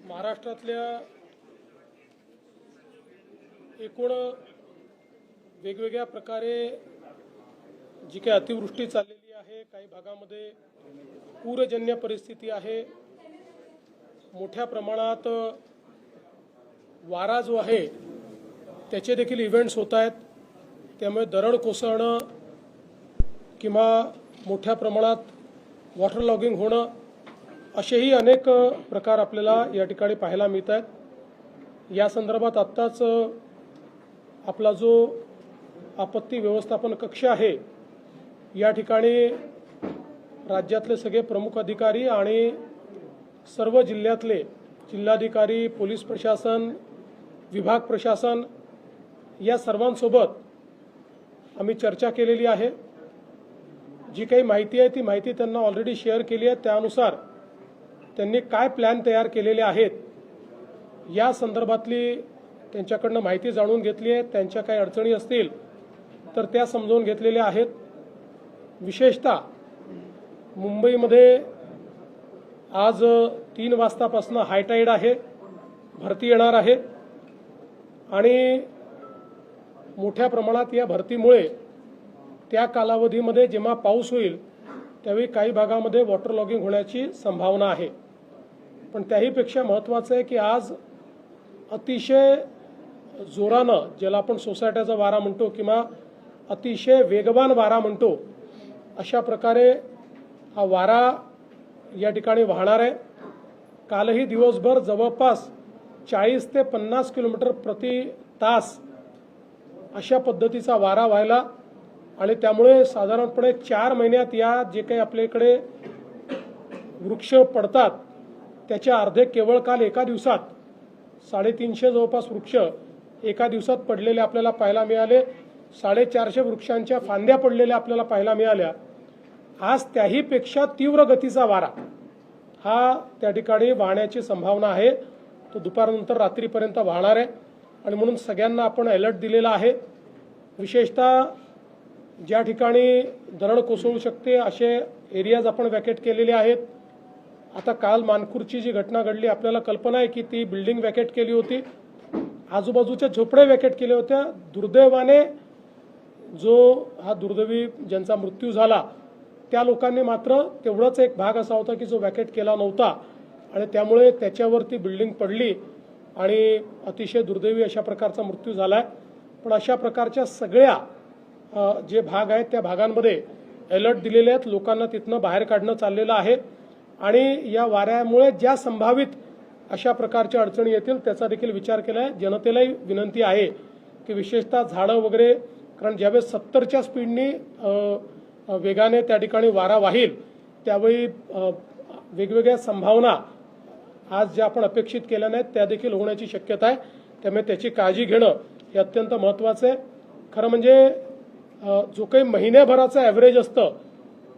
महाराष्ट्रातल्या एकूण वेगवेगळ्या प्रकारे जी काही अतिवृष्टी चाललेली आहे, काही भागामध्ये पूरजन्य परिस्थिती आहे, मोठ्या प्रमाणात वारा जो आहे त्याचे देखील इव्हेंट्स होत आहेत। त्यामुळे दरड कोसळणं किंवा मोठ्या प्रमाणात वॉटर लॉगिंग होणं असेही अनेक प्रकार आपल्याला या ठिकाणी पाहायला मिळत आहेत। या संदर्भात आत्ताच आपला जो आपत्ती व्यवस्थापन कक्ष आहे या ठिकाणी राज्यातले सगळे प्रमुख अधिकारी आणि सर्व जिल्ह्यातले जिल्हाधिकारी, पोलीस प्रशासन, विभाग प्रशासन या सर्वांसोबत आम्ही चर्चा केलेली आहे। जी काही माहिती आहे ती माहिती त्यांना ऑलरेडी शेअर केली आहे। त्यानुसार त्यांनी काय प्लॅन तयार केलेले आहेत या संदर्भातली त्यांच्याकडनं माहिती जाणून घेतली आहे। त्यांच्या काही अडचणी असतील तर त्या समजून घेतलेल्या आहेत। विशेषतः मुंबईमध्ये आज 3 वाजतापासून हायटाईड आहे, भरती येणार आहे आणि मोठ्या प्रमाणात या भरतीमुळे त्या कालावधीमध्ये जेव्हा पाऊस होईल त्यावेळी काही भागामध्ये वॉटर लॉगिंग होण्याची संभावना आहे। पण त्याहीपेक्षा महत्त्वाचं आहे की आज अतिशय जोरानं, ज्याला आपण सोसायट्याचा वारा म्हणतो किंवा अतिशय वेगवान वारा म्हणतो, अशा प्रकारे हा वारा या ठिकाणी वाहणार आहे। कालही दिवसभर जवळपास 40 ते 50 किलोमीटर प्रति तास अशा पद्धतीचा वारा व्हायला आणि त्यामुळे साधारणपणे 4 महिन्यात या जे काही आपल्याकडे वृक्ष पडतात त्याच्या अर्धे केवळ काल एका दिवसात 350 जवळपास वृक्ष एका दिवसात पडलेले आपल्याला पाहायला मिळाले। 450 वृक्षांच्या फांद्या पडलेल्या आपल्याला पाहायला मिळाल्या। आज त्याहीपेक्षा तीव्र गतीचा वारा हा त्या ठिकाणी वाहण्याची संभावना आहे। तो दुपारनंतर रात्रीपर्यंत वाहणार आहे आणि म्हणून सगळ्यांना आपण अलर्ट दिलेला आहे। विशेषतः ज्या ठिकाणी दरड कोसळू शकते असे एरियाज आपण वॅकेट केलेले आहेत। आता काल मानपूरची जी घटना घडली आपल्याला कल्पना आहे की ती बिल्डिंग वॅकेट केली होती, आजूबाजूच्या झोपडे वॅकेट केले होत्या। दुर्दैवाने जो हा दुर्दैवी ज्यांचा मृत्यू झाला त्या लोकांनी मात्र तेवढाच एक भाग असा होता की जो वॅकेट केला नव्हता आणि त्यामुळे त्याच्यावरती बिल्डिंग पडली आणि अतिशय दुर्दैवी अशा प्रकारचा मृत्यू झाला आहे। पण अशा प्रकारच्या सगळ्या जे भाग आहेत त्या भागांमध्ये अलर्ट दिलेले आहेत, लोकांना तिथनं बाहेर काढणं चाललेलं आहे आणि या वाऱ्यामुळे ज्या संभावित अशा प्रकारच्या अडचणी येतील त्याचा देखील विचार केला आहे। जनतेलाही विनंती आहे की विशेषतः झाडं वगैरे, कारण ज्यावेळेस 70च्या स्पीडनी वेगाने त्या ठिकाणी वारा वाहील त्यावेळी वेगवेगळ्या संभावना आज ज्या आपण अपेक्षित केल्या नाहीत त्या देखील होण्याची शक्यता आहे। त्यामुळे त्याची काळजी घेणं हे अत्यंत महत्त्वाचं आहे। खरं म्हणजे जो काही महिन्याभराचा ॲव्हरेज असतं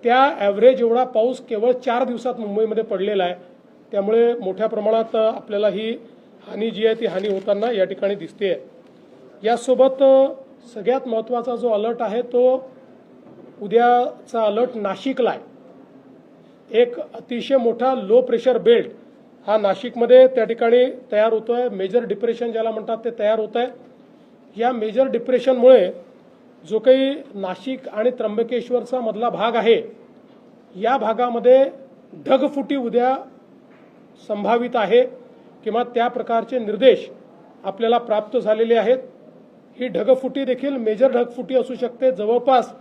त्या ॲव्हरेज एवढा पाऊस केवळ 4 दिवसात मुंबईमध्ये पडलेला आहे। त्यामुळे मोठ्या प्रमाणात आपल्याला ही हानी जी आहे ती हानी होताना या ठिकाणी दिसते आहे। यासोबत सगळ्यात महत्त्वाचा जो अलर्ट आहे तो उद्याचा अलर्ट नाशिकला आहे। एक अतिशय मोठा लो प्रेशर बेल्ट हा नाशिकमध्ये त्या ठिकाणी तयार होतोय। मेजर डिप्रेशन ज्याला म्हणतात ते तयार होत आहे। या मेजर डिप्रेशनमुळे जो काही नाशिक आणि त्र्यंबकेश्वरचा मधला भाग आहे या भागामध्ये ढगफुटी उद्या संभावित आहे किंवा त्या प्रकारचे निर्देश आपल्याला प्राप्त झालेले आहेत। ही ढगफुटी देखील मेजर ढगफुटी असू शकते। जवळपास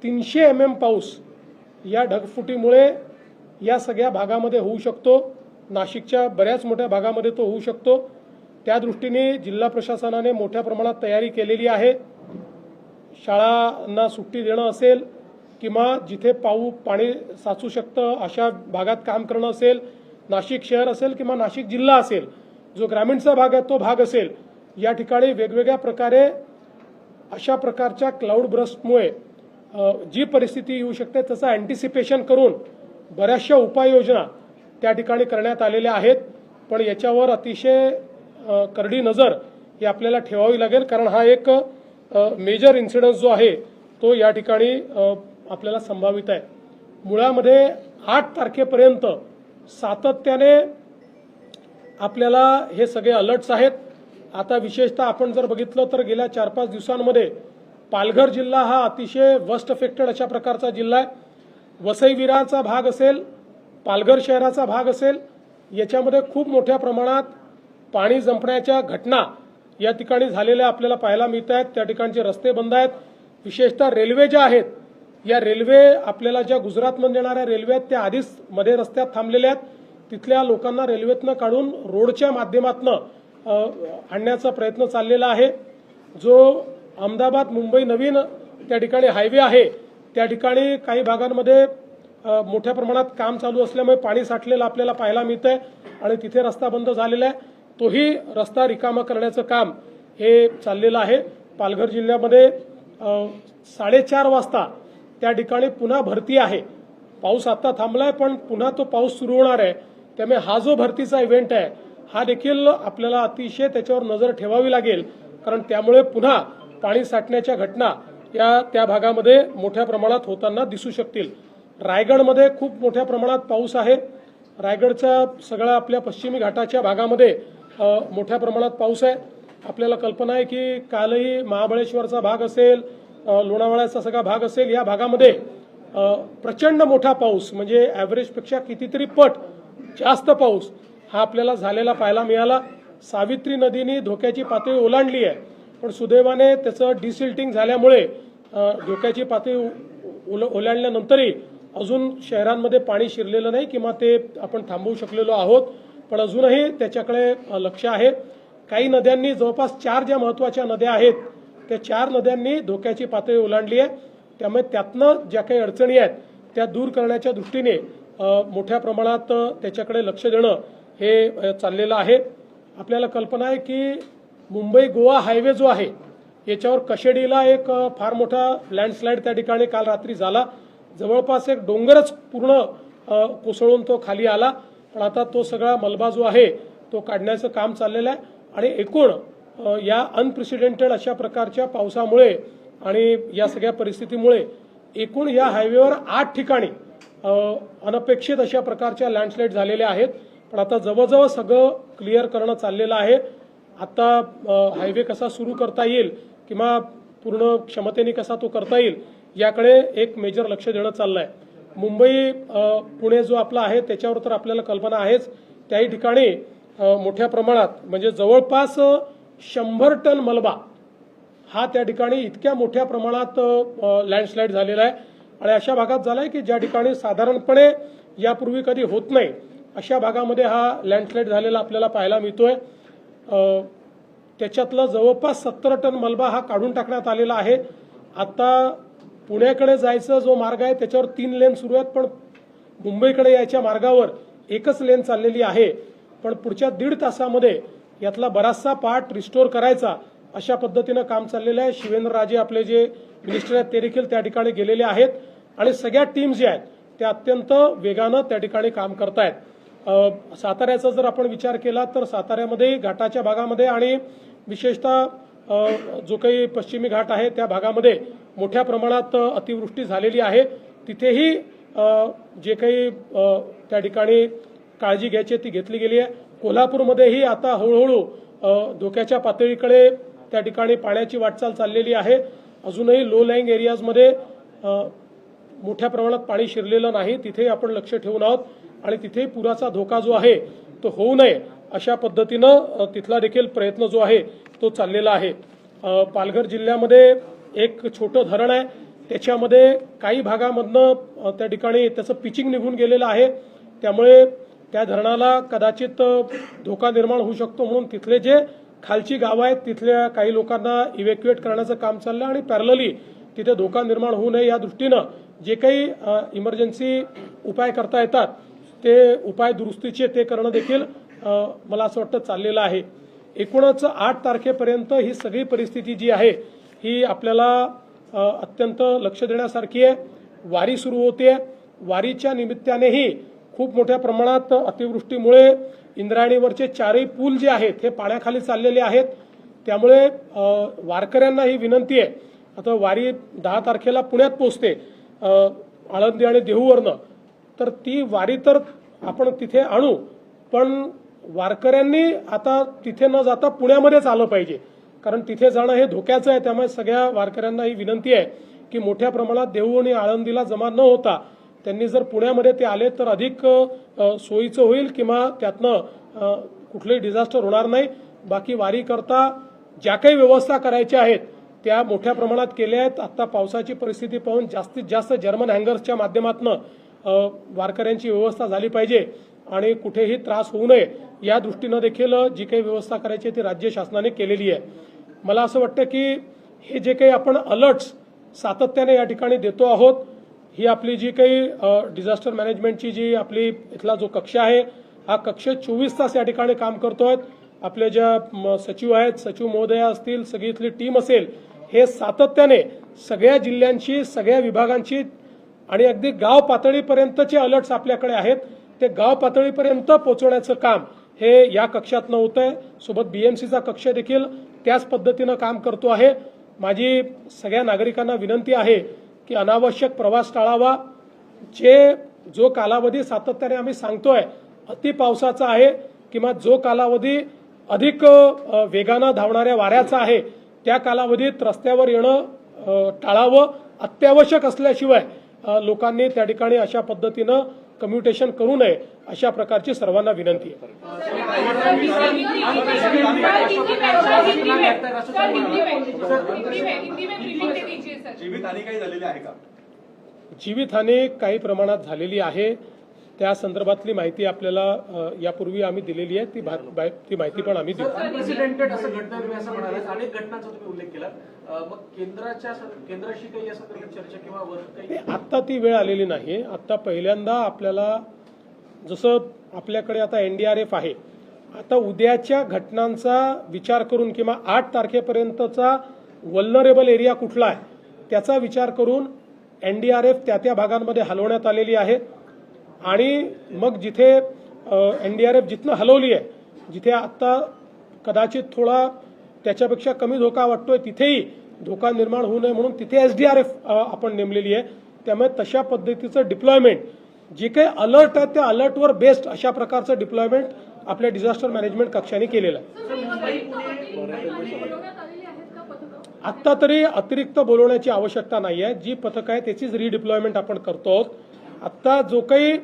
300 mm पाऊस या ढगफुटीमुळे या सगळ्या भागामध्ये होऊ शकतो। नाशिकच्या बऱ्याच मोठ्या भागामध्ये तो होऊ शकतो। त्या दृष्टीने जिल्हा प्रशासनाने मोठ्या प्रमाणात तयारी केलेली आहे। शाळांना सुट्टी देणं असेल किंवा जिथे पाणी साचू शकतं अशा भागात काम करणं असेल, नाशिक शहर असेल किंवा नाशिक जिल्हा असेल, जो ग्रामीणचा भाग आहे तो भाग असेल, या ठिकाणी वेगवेगळ्या प्रकारे अशा प्रकारच्या क्लाउड ब्रस्टमुळे जी परिस्थिती येऊ शकते त्याचं अँटिसिपेशन करून बऱ्याचशा उपाययोजना त्या ठिकाणी करण्यात आलेल्या आहेत। पण याच्यावर अतिशय करडी नजर ही आपल्याला ठेवावी लागेल, कारण हा एक मेजर इन्सिडन्स जो आहे तो या ठिकाणी आपल्याला संभावित आहे। मुळामध्ये 8 तारखेपर्यंत सातत्याने आपल्याला हे सगळे अलर्ट्स आहेत। आता विशेषतः आपण जर बघितलं तर गेल्या 4-5 दिवसांमध्ये पालघर जिल्हा हा अतिशय वर्स्ट अफेक्टेड अशा प्रकारचा जिल्हा आहे। वसई विरारचा भाग असेल, पालघर शहराचा भाग असेल, याच्यामध्ये खूप मोठ्या प्रमाणात पाणी जंपण्याच्या घटना या ठिकाणी झालेल्या आपल्याला पाहायला मिळत आहेत। त्या ठिकाणचे रस्ते बंद आहेत। विशेषतः रेल्वे ज्या आहेत, या रेल्वे आपल्याला ज्या गुजरातमध्ये येणाऱ्या रेल्वे आहेत त्या आधीच मध्ये रस्त्यात थांबलेल्या आहेत। तिथल्या लोकांना रेल्वेतनं काढून रोडच्या माध्यमातून आणण्याचा प्रयत्न चाललेला आहे। जो अहमदाबाद मुंबई नवीन त्या ठिकाणी हायवे आहे, त्या ठिकाणी काही भागांमध्ये मोठ्या प्रमाणात काम चालू असल्यामुळे पाणी साठलेलं आपल्याला पाहायला मिळतंय आणि तिथे रस्ता बंद झालेला आहे। तोही रस्ता रिकामा करण्याचं काम हे चाललेलं आहे। पालघर जिल्ह्यामध्ये 4:30 वाजता त्या ठिकाणी पुन्हा भरती आहे। पाऊस आता थांबलाय पण पुन्हा तो पाऊस सुरू होणार आहे। त्यामुळे हा जो भरतीचा इव्हेंट आहे हा देखील आपल्याला अतिशय त्याच्यावर नजर ठेवावी लागेल, कारण त्यामुळे पुन्हा पाणी साठण्याच्या घटना या त्या भागामध्ये मोठ्या प्रमाणात होताना दिसू शकतील। रायगडमध्ये खूप मोठ्या प्रमाणात पाऊस आहे। रायगडच्या सगळ्या आपल्या पश्चिमी घाटाच्या भागामध्ये मोठ्या प्रमाणात पाऊस आहे। आपल्याला कल्पना आहे की कालही महाबळेश्वरचा भाग असेल, लोणावळ्याचा सगळा भाग असेल, या भागामध्ये प्रचंड मोठा पाऊस म्हणजे ॲव्हरेजपेक्षा कितीतरी पट जास्त पाऊस हा आपल्याला झालेला पाहायला मिळाला। सावित्री नदीने धोक्याची पातळी ओलांडली आहे, पण सुदैवाने त्याचं डिसिल्टिंग झाल्यामुळे धोक्याची पातळी ओलांडल्यानंतरही अजून शहरांमध्ये पाणी शिरलेलं नाही किंवा ते आपण थांबवू शकलेलो आहोत, पण अजूनही त्याच्याकडे लक्ष आहे। काही नद्यांनी जवळपास 4 ज्या महत्त्वाच्या नद्या आहेत त्या 4 नद्यांनी धोक्याची पातळी ओलांडली आहे। त्यामुळे त्यातनं ज्या काही अडचणी आहेत त्या दूर करण्याच्या दृष्टीने मोठ्या प्रमाणात त्याच्याकडे लक्ष देणं हे चाललेलं आहे। आपल्याला कल्पना आहे की मुंबई गोवा हायवे जो आहे याच्यावर कशेडीला एक फार मोठा लँडस्लाइड त्या ठिकाणी काल रात्री झाला। जवळपास एक डोंगरच पूर्ण कोसळून तो खाली आला, पण आता तो सगळा मलबा जो आहे तो काढण्याचं काम चाललेलं आहे। आणि एकूण या अनप्रेसिडेंटेड अशा प्रकारच्या पावसामुळे आणि या सगळ्या परिस्थितीमुळे एकूण या हायवेवर 8 ठिकाणी अनपेक्षित अशा प्रकारच्या लँडस्लाइड झालेल्या आहेत, पण आता जवळजवळ सगळं क्लिअर करणं चाललेलं आहे। आता हायवे कसा सुरू करता येईल किंवा पूर्ण क्षमतेने कसा तो करता येईल याकडे एक मेजर लक्ष देणं चाललं आहे। मुंबई पुणे जो आपला आहे त्याच्यावर तर आपल्याला कल्पना आहेच, त्याही ठिकाणी मोठ्या प्रमाणात म्हणजे जवळपास 100 टन मलबा हा त्या ठिकाणी इतक्या मोठ्या प्रमाणात लँडस्लाइड झालेला आहे आणि अशा भागात झाला आहे की ज्या ठिकाणी साधारणपणे यापूर्वी कधी होत नाही अशा भागामध्ये हा लँडस्लाइड झालेला आपल्याला पाहायला मिळतोय। त्याच्यातलं जवळपास 70 टन मलबा हा काढून टाकण्यात आलेला आहे। आता पुण्याकडे जायचा जो मार्ग आहे त्याच्यावर 3 लेन सुरू आहेत, पण मुंबईकडे यायच्या मार्गावर एकच लेन चाललेली आहे। पण पुढच्या 1.5 तासामध्ये यातला बराचसा पार्ट रिस्टोर करायचा अशा पद्धतीनं काम चाललेलं आहे। शिवेंद्रराजे आपले जे मिनिस्टर आहेत ते देखील त्या ठिकाणी गेलेले आहेत आणि सगळ्या टीम्स ज्या आहेत त्या अत्यंत वेगानं त्या ठिकाणी काम करतायत। साताऱ्याचा जर आपण विचार केला तर साताऱ्यामध्ये घाटाच्या भागामध्ये आणि विशेषतः जो काही पश्चिमी घाट आहे त्या भागामध्ये मोठ्या प्रमाणात अतिवृष्टी झालेली आहे। तिथेही जे काही त्या ठिकाणी काळजी घ्यायची ती घेतली गेली आहे। कोल्हापूरमध्येही आता हळूहळू धोक्याच्या पातळीकडे त्या ठिकाणी पाण्याची वाटचाल चाललेली आहे। अजूनही लो लाईंग एरियाजमध्ये मोठ्या प्रमाणात पाणी शिरलेलं नाही, तिथे आपण लक्ष ठेवून आहोत आणि तिथे पुराचा धोका जो आहे तो होऊ नये अशा पद्धतीनं तिथला देखील प्रयत्न जो आहे तो चाललेला आहे। पालघर जिल्ह्यामध्ये एक छोटं धरण आहे, त्याच्यामध्ये काही भागामधनं त्या ठिकाणी त्याचं पिचिंग निघून गेलेलं आहे, त्यामुळे त्या धरणाला कदाचित धोका निर्माण होऊ शकतो, म्हणून तिथले जे खालची गावं आहेत तिथल्या काही लोकांना इव्हॅक्युएट करण्याचं काम चाललं आणि पॅरलली तिथे धोका निर्माण होऊ नये या दृष्टीनं जे काही इमर्जन्सी उपाय करता येतात ते उपाय दुरुस्तीचे ते करणं देखील मला असं वाटतं चाललेलं आहे। एकूणच 8 तारखेपर्यंत ही सगळी परिस्थिती जी आहे ही आपल्याला अत्यंत लक्ष देण्यासारखी आहे। वारी सुरू होते, वारीच्या निमित्तानेही खूप मोठ्या प्रमाणात अतिवृष्टीमुळे इंद्रायणीवरचे 4ही पूल जे आहेत हे पाण्याखाली चाललेले आहेत, त्यामुळे वारकऱ्यांना ही विनंती आहे। आता वारी 10 तारखेला पुण्यात पोहोचते आळंदी आणि देहूवरनं, तर ती वारी तर आपण तिथे आणू, पण वारकऱ्यांनी आता तिथे न जाता पुण्यामध्येच आलं पाहिजे, कारण तिथे जाणं हे धोक्याचं आहे. त्यामुळे सगळ्या वारकऱ्यांना ही विनंती आहे की मोठ्या प्रमाणात देहू आणि आळंदीला जमा न होता त्यांनी जर पुण्यामध्ये ते आले तर अधिक सोयीचं होईल किंवा त्यातनं कुठलंही डिझास्टर होणार नाही. बाकी वारी करता ज्या काही व्यवस्था करायच्या आहेत त्या मोठ्या प्रमाणात केल्या आहेत. आता पावसाची परिस्थिती पाहून जास्तीत जास्त जर्मन हँगर्सच्या माध्यमातून वारकऱ्यांची व्यवस्था झाली पाहिजे आणि कुठेही त्रास होऊ नये या दृष्टीनं देखील जी काही व्यवस्था करायची ती राज्य शासनाने केलेली आहे. मला असं वाटतं की हे जे काही आपण अलर्ट्स सातत्याने या ठिकाणी देतो आहोत, ही आपली जी काही डिझास्टर मॅनेजमेंटची जी आपली इथला जो कक्ष आहे हा कक्ष 24 तास या ठिकाणी काम करतोय. आपले ज्या सचिव आहेत, सचिव महोदय असतील, सगळी इथली टीम असेल, हे सातत्याने सगळ्या जिल्ह्यांची, सगळ्या विभागांची आणि अगदी गाव पातळीपर्यंतचे अलर्ट्स आपल्याकडे आहेत ते गाव पातळीपर्यंत पोहोचवण्याचं काम हे या कक्षातनं होत आहे. सोबत बीएमसीचा कक्ष देखील त्याच पद्धतीनं काम करतो आहे. माझी सगळ्या नागरिकांना विनंती आहे की अनावश्यक प्रवास टाळावा. जो कालावधी सातत्याने आम्ही सांगतोय अति पावसाचा आहे किंवा जो कालावधी अधिक वेगानं धावणाऱ्या वाऱ्याचा आहे त्या कालावधीत रस्त्यावर येणं टाळावं. अत्यावश्यक असल्याशिवाय लोकांनी त्या ठिकाणी अशा पद्धतीनं कम्युटेशन करू नये अशा प्रकारची सर्वांना विनंती आहे. जीवितहानी काही प्रमाणात झालेली आहे. त्या संदर्भातली माहिती आपल्याला यापूर्वी आम्ही दिलेली आहे. ती माहिती पण आम्ही देऊ. अनप्रेसिडेंटेड असं घडणार तुम्ही असं म्हणाले, अनेक घटनांचा तुम्ही उल्लेख केला. मग केंद्राशी काही असं चर्चा किंवा काही आता ती वेळ आलेली नाही. आता पहिल्यांदा आपल्याला जसं आपल्याकडे आता एनडीआरएफ आहे, आता उद्याच्या घटनांचा विचार करून किंवा 8 तारखेपर्यंतचा वल्नरेबल एरिया कुठला आहे त्याचा विचार करून एनडीआरएफ त्या भागांमध्ये हलवण्यात आलेली आहे. आणि मग जिथे एनडीआरएफ जिथनं हलवली आहे, जिथे आता कदाचित थोडा त्याच्यापेक्षा कमी धोका वाटतोय तिथेही धोका निर्माण होऊ नये म्हणून तिथे एसडीआरएफ आपण नेमलेली आहे. त्यामुळे तशा पद्धतीचं डिप्लॉयमेंट जे काही अलर्ट आहे त्या अलर्टवर बेस्ड अशा प्रकारचं डिप्लॉयमेंट आपल्या डिझास्टर मॅनेजमेंट कक्षाने केलेलं आहे. आत्ता तरी अतिरिक्त बोलवण्याची आवश्यकता नाही आहे. जी पथक आहे त्याचीच रिडिप्लॉयमेंट आपण करतो आहोत. आत्ता जो काही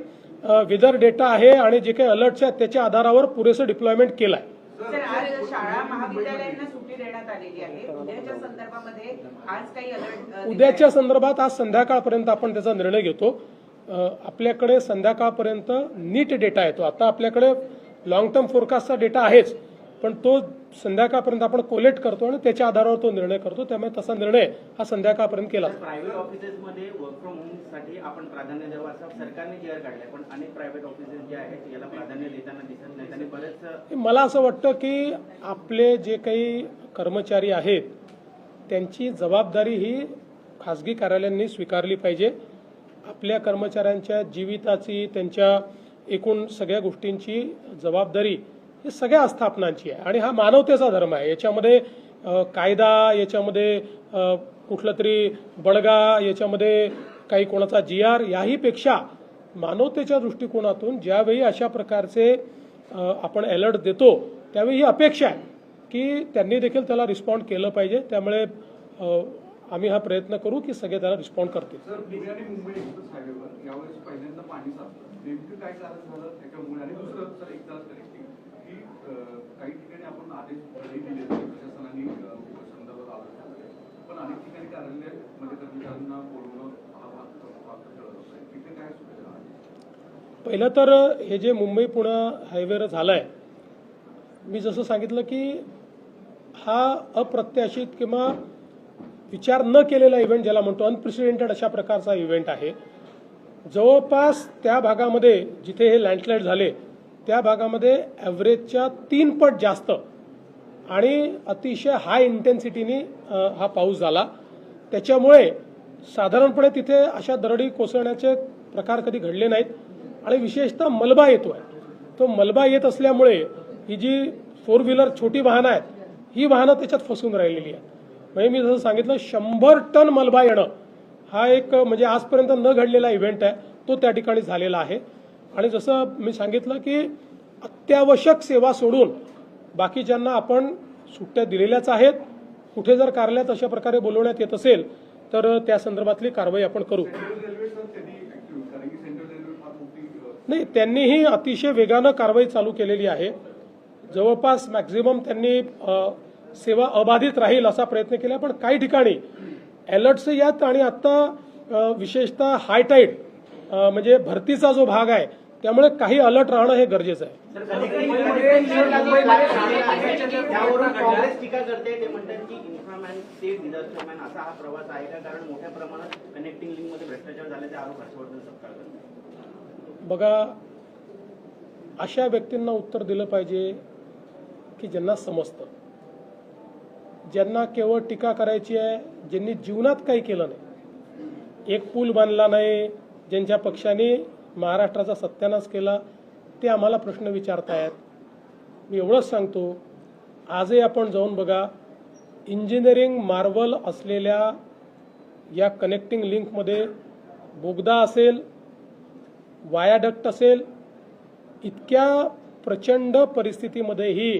वेदर डेटा आहे आणि जे काही अलर्ट्स आहेत त्याच्या आधारावर पुरेसं डिप्लॉयमेंट केलं आहे. आज शाळा महाविद्यालयांना सुट्टी देण्यात आलेली आहे. उद्याच्या संदर्भामध्ये आज काही अलर्ट उद्याच्या संदर्भात आज संध्याकाळपर्यंत आपण त्याचा निर्णय घेतो. आपल्याकडे संध्याकाळपर्यंत नीट डेटा येतो. आता आपल्याकडे लॉंग टर्म फोरकास्टचा डेटा आहेच, पण तो संध्याकाळपर्यंत आपण कोलेक्ट करतो आणि त्याच्या आधारावर तो निर्णय करतो. त्यामुळे तसा निर्णय हा संध्याकाळपर्यंत केला. प्रायव्हेट ऑफिसेसमध्ये वर्क फ्रॉम होम साठी आपण प्राधान्य द्यावं असं सरकारने जी काढलंय, पण अनेक प्रायव्हेट ऑफिसेस जे आहेत याला प्राधान्य देताना दिसत नाहीत आणि बरेच मला असं वाटतं की आपले जे काही कर्मचारी आहेत त्यांची जबाबदारी ही खासगी कार्यालयांनी स्वीकारली पाहिजे. आपल्या कर्मचाऱ्यांच्या जीविताची, त्यांच्या एकूण सगळ्या गोष्टींची जबाबदारी ही सगळ्या आस्थापनांची आहे आणि हा मानवतेचा धर्म आहे. याच्यामध्ये कायदा, याच्यामध्ये कुठलं तरी बडगा, याच्यामध्ये काही कोणाचा GR याहीपेक्षा मानवतेच्या दृष्टिकोनातून ज्यावेळी अशा प्रकारचे आपण अलर्ट देतो त्यावेळी ही अपेक्षा आहे की त्यांनी देखील त्याला रिस्पॉन्ड केलं पाहिजे. त्यामुळे आम्ही हा प्रयत्न करू की सगळे त्याला रिस्पॉन्ड करतील. सर, पुणे आणि मुंबई एक्सप्रेस हायवेवर यावेळेस पहिल्यांदा पाणी साचलं. नेमकं काय कारण झालं त्याच्यामुळे? आणि दुसरं सर एक तास कनेक्टिंग की काही ठिकाणी आपण आदेश दिले प्रशासनाने संदर्भात आलं, पण अनेक ठिकाणी कार्यालयामध्ये कर्मचाऱ्यांना बोलवणं हा भाग ठरत असतो. तिथे काय सुविधा आहे? पहिलं तर हे जे मुंबई पुणे हायवेवर झालंय, मी जसं सांगितलं की हा अप्रत्याशित किंवा विचार न केलेला इव्हेंट ज्याला म्हणतो अनप्रेसिडेंटेड अशा प्रकारचा इव्हेंट आहे. जवळपास त्या भागामध्ये जिथे हे लँडस्लाईड झाले त्या भागामध्ये ॲव्हरेजच्या 3 पट जास्त आणि अतिशय हाय इंटेन्सिटीने हा पाऊस झाला. त्याच्यामुळे साधारणपणे तिथे अशा दरडी कोसळण्याचे प्रकार कधी घडले नाहीत आणि विशेषतः मलबा येतोय. तो मलबा येत असल्यामुळे ही जी 4 व्हीलर छोटी वाहनं आहेत ही वाहनं त्याच्यात फसून राहिलेली आहेत. म्हणजे मी जसं सांगितलं 100 टन मलबा येणं हा एक म्हणजे आजपर्यंत न घडलेला इव्हेंट आहे, तो त्या ठिकाणी झालेला आहे. आणि जसं मी सांगितलं की अत्यावश्यक सेवा सोडून बाकीच्यांना आपण सुट्ट्या दिलेल्याच आहेत. कुठे जर कार्यालयात अशा प्रकारे बोलवण्यात येत असेल तर त्या संदर्भातली कारवाई आपण करू. सेंट्रल रेल्वे सर त्यांनी ऍक्टिव्ह, कारण की सेंट्रल रेल्वे फार मोठी नाही, त्यांनीही अतिशय वेगानं कारवाई चालू केलेली आहे. जवळपास मॅक्झिमम त्यांनी सेवा अबाधित राहील असा प्रयत्न केला, पण काही ठिकाणी अलर्ट्स यात आणि आता विशेषतः हाय टाईड म्हणजे भरतीचा जो भाग आहे त्यामुळे काही अलर्ट राहणं हे गरजेचं आहे. त्यावरून काँग्रेस टीका करते. ते म्हणतात की इन्फ्रामॅन स्टेट डिझास्टरमॅन असा हा प्रवास आहे का, कारण मोठ्या प्रमाणात कनेक्टिंग लिंक मध्ये भ्रष्टाचार झाल्याचे आरोप हर्षवर्धन सरकार करतात. बघा, अशा व्यक्तींना उत्तर दिलं पाहिजे की ज्यांना समजतं, ज्यांना केवळ टीका करायची आहे, ज्यांनी जीवनात काही केलं नाही, एक पूल बांधला नाही, ज्यांच्या पक्षाने महाराष्ट्राचा सत्यानाश केला, ते आम्हाला प्रश्न विचारतायत. मी एवढंच सांगतो, आजही आपण जाऊन बघा, इंजिनिअरिंग मार्वल असलेल्या या कनेक्टिंग लिंकमध्ये बोगदा असेल, वायाडक्ट असेल, इतक्या प्रचंड परिस्थितीमध्येही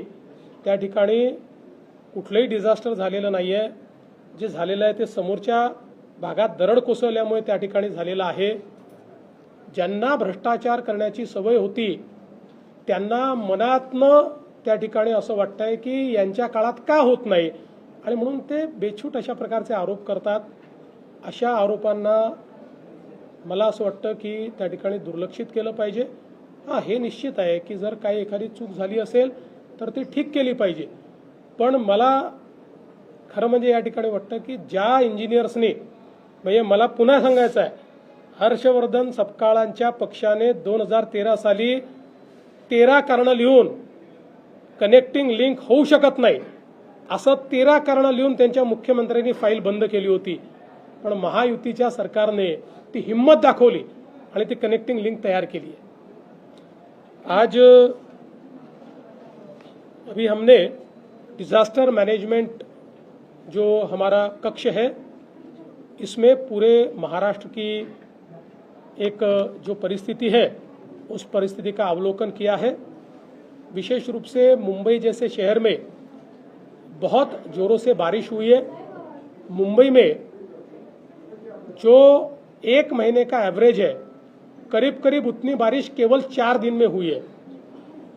त्या ठिकाणी कुठलंही डिझास्टर झालेलं नाही आहे. जे झालेलं आहे ते समोरच्या भागात दरड कोसळल्यामुळे त्या ठिकाणी झालेलं आहे. ज्यांना भ्रष्टाचार करण्याची सवय होती त्यांना मनातनं त्या ठिकाणी असं वाटतंय की यांच्या काळात का होत नाही, आणि म्हणून ते बेछूट अशा प्रकारचे आरोप करतात. अशा आरोपांना मला असं वाटतं की त्या ठिकाणी दुर्लक्षित केलं पाहिजे. हां, हे निश्चित आहे की जर काही एखादी चूक झाली असेल तर ती ठीक केली पाहिजे, पण मला खरं म्हणजे या ठिकाणी वाटतं की ज्या इंजिनियर्सनी, म्हणजे मला पुन्हा सांगायचं आहे, हर्षवर्धन सपकाळांच्या पक्षाने 2013 साली 13 कारणं लिहून कनेक्टिंग लिंक होऊ शकत नाही असं 13 कारणं लिहून त्यांच्या मुख्यमंत्र्यांनी फाईल बंद केली होती. पण महायुतीच्या सरकारने ती हिम्मत दाखवली आणि ती कनेक्टिंग लिंक तैयार केली है. आज अभी हमने डिजास्टर मैनेजमेंट जो हमारा कक्ष है, इसमें पूरे महाराष्ट्र की एक जो परिस्थिति है उस परिस्थिति का अवलोकन किया है. विशेष रूप से मुंबई जैसे शहर में बहुत जोरों से बारिश हुई है. मुंबई में जो एक महीने का एवरेज है, करीब करीब उतनी बारिश केवल 4 दिन में हुई है.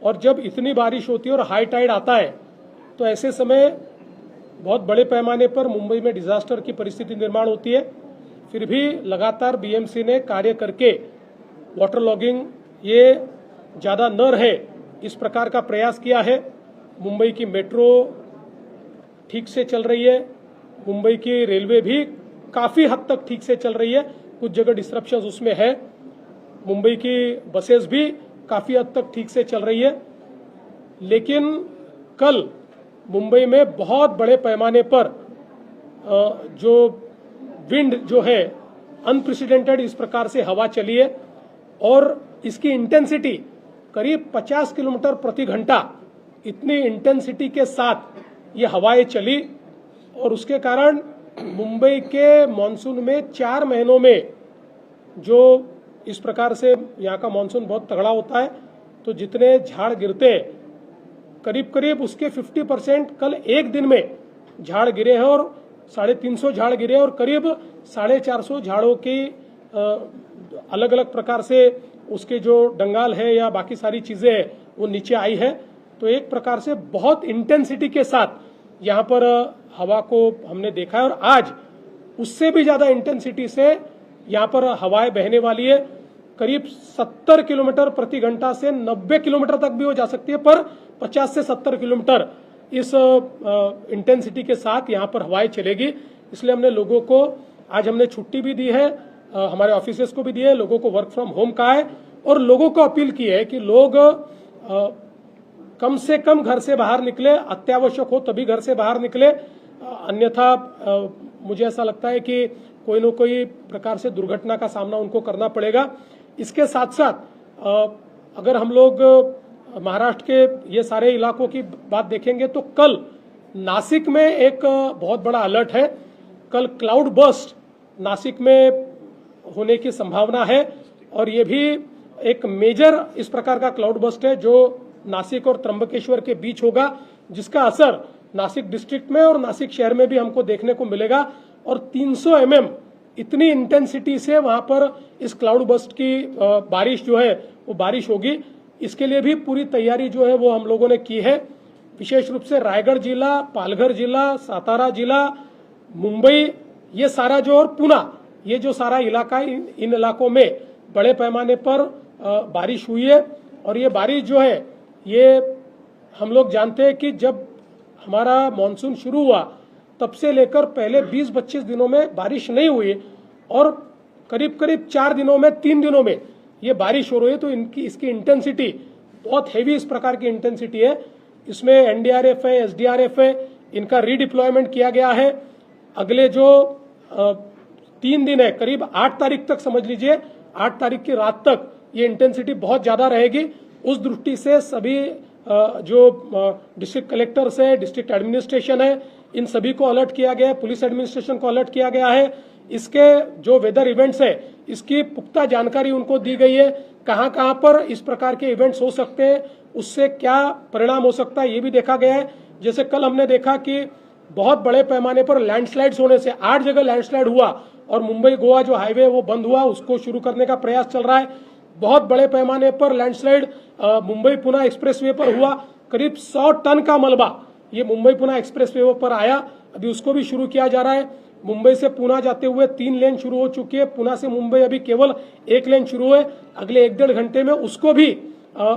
और जब इतनी बारिश होती है और हाई टाइड आता है तो ऐसे समय बहुत बड़े पैमाने पर मुंबई में डिजास्टर की परिस्थिति निर्माण होती है. फिर भी लगातार बीएमसी ने कार्य करके वाटर लॉगिंग ये ज़्यादा न रहे इस प्रकार का प्रयास किया है. मुंबई की मेट्रो ठीक से चल रही है, मुंबई की रेलवे भी काफ़ी हद तक ठीक से चल रही है, कुछ जगह डिस्ट्रप्शंस उसमें है. मुंबई की बसेस भी काफ़ी हद तक ठीक से चल रही है. लेकिन कल मुंबई में बहुत बड़े पैमाने पर जो विंड जो है अनप्रेसिडेंटेड इस प्रकार से हवा चली है और इसकी इंटेंसिटी करीब 50 किलोमीटर प्रति घंटा, इतनी इंटेंसिटी के साथ ये हवाएं चली और उसके कारण मुंबई के मॉनसून में 4 महीनों में जो इस प्रकार से यहाँ का मॉनसून बहुत तगड़ा होता है तो जितने झाड़ गिरते हैं करीब करीब उसके 50% कल एक दिन में झाड़ गिरे हैं और 350 झाड़ गिरे और करीब 450 झाड़ों की अलग अलग प्रकार से उसके जो डंगाल है या बाकी सारी चीज़ें हैं वो नीचे आई है. तो एक प्रकार से बहुत इंटेंसिटी के साथ यहाँ पर हवा को हमने देखा है और आज उससे भी ज़्यादा इंटेंसिटी से यहाँ पर हवाएं बहने वाली है. करीब 70 किलोमीटर प्रति घंटा से 90 किलोमीटर तक भी हो जा सकती है, पर 50 से 70 किलोमीटर इस इंटेंसिटी के साथ यहाँ पर हवाएं चलेगी. इसलिए हमने लोगों को आज हमने छुट्टी भी दी है, हमारे ऑफिसेस को भी दी है, लोगों को वर्क फ्रॉम होम कहा है और लोगों को अपील की है कि लोग कम से कम घर से बाहर निकले, अत्यावश्यक हो तभी घर से बाहर निकले, अन्यथा मुझे ऐसा लगता है कि कोई न कोई प्रकार से दुर्घटना का सामना उनको करना पड़ेगा. इसके साथ साथ अगर हम लोग महाराष्ट्र के ये सारे इलाकों की बात देखेंगे तो कल नासिक में एक बहुत बड़ा अलर्ट है. कल क्लाउड बर्स्ट नासिक में होने की संभावना है और ये भी एक मेजर इस प्रकार का क्लाउड बर्स्ट है जो नासिक और त्र्यंबकेश्वर के बीच होगा, जिसका असर नासिक डिस्ट्रिक्ट में और नासिक शहर में भी हमको देखने को मिलेगा। और 300 mm इतनी इंटेंसिटी से वहां पर इस क्लाउड बस्ट की बारिश जो है वो बारिश होगी। इसके लिए भी पूरी तैयारी जो है वो हम लोगों ने की है। विशेष रूप से रायगढ़ जिला, पालघर जिला, सातारा जिला, मुंबई, ये सारा जो, और पुणे, ये जो सारा इलाका, इन इलाकों में बड़े पैमाने पर बारिश हुई है। और ये बारिश जो है ये हम लोग जानते हैं कि जब हमारा मानसून शुरू हुआ तब से लेकर पहले 20-25 दिनों में बारिश नहीं हुई, और करीब करीब 4 दिनों में, 3 दिनों में ये बारिश हो रही है। तो इसकी इंटेंसिटी बहुत हैवी, इस प्रकार की इंटेंसिटी है। इसमें एनडीआरएफ है, एसडीआरएफ है, इनका रीडिप्लॉयमेंट किया गया है। अगले जो 3 दिन है, करीब 8 तारीख तक समझ लीजिए, 8 तारीख की रात तक ये इंटेंसिटी बहुत ज्यादा रहेगी। उस दृष्टि से सभी जो डिस्ट्रिक्ट कलेक्टर्स है, डिस्ट्रिक्ट एडमिनिस्ट्रेशन है, इन सभी को अलर्ट किया गया है, पुलिस एडमिनिस्ट्रेशन को अलर्ट किया गया है। इसके जो वेदर इवेंट्स है इसकी पुख्ता जानकारी उनको दी गई है, कहां कहां पर इस प्रकार के इवेंट्स हो सकते हैं, उससे क्या परिणाम हो सकता है ये भी देखा गया है। जैसे कल हमने देखा कि बहुत बड़े पैमाने पर लैंडस्लाइड्स होने से 8 जगह लैंडस्लाइड हुआ, और मुंबई गोवा जो हाईवे वो बंद हुआ, उसको शुरू करने का प्रयास चल रहा है। बहुत बड़े पैमाने पर लैंडस्लाइड मुंबई पुणे एक्सप्रेसवे पर हुआ, करीब 100 टन का मलबा ये मुंबई पुणे एक्सप्रेसवे पर आया, अभी उसको भी शुरू किया जा रहा है। मुंबई से पुणे जाते हुए 3 लेन शुरू हो चुकी है, पुणे से मुंबई अभी केवल 1 लेन शुरू है। अगले 1-1.5 घंटे में उसको भी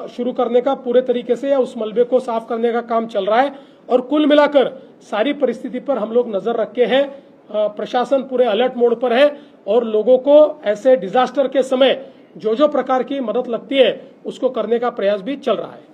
शुरू करने का पूरे तरीके से, या उस मलबे को साफ करने का काम चल रहा है। और कुल मिलाकर सारी परिस्थिति पर हम लोग नजर रखे हैं। प्रशासन पूरे अलर्ट मोड पर है, और लोगों को ऐसे डिजास्टर के समय जो जो प्रकार की मदद लगती है उसको करने का प्रयास भी चल रहा है।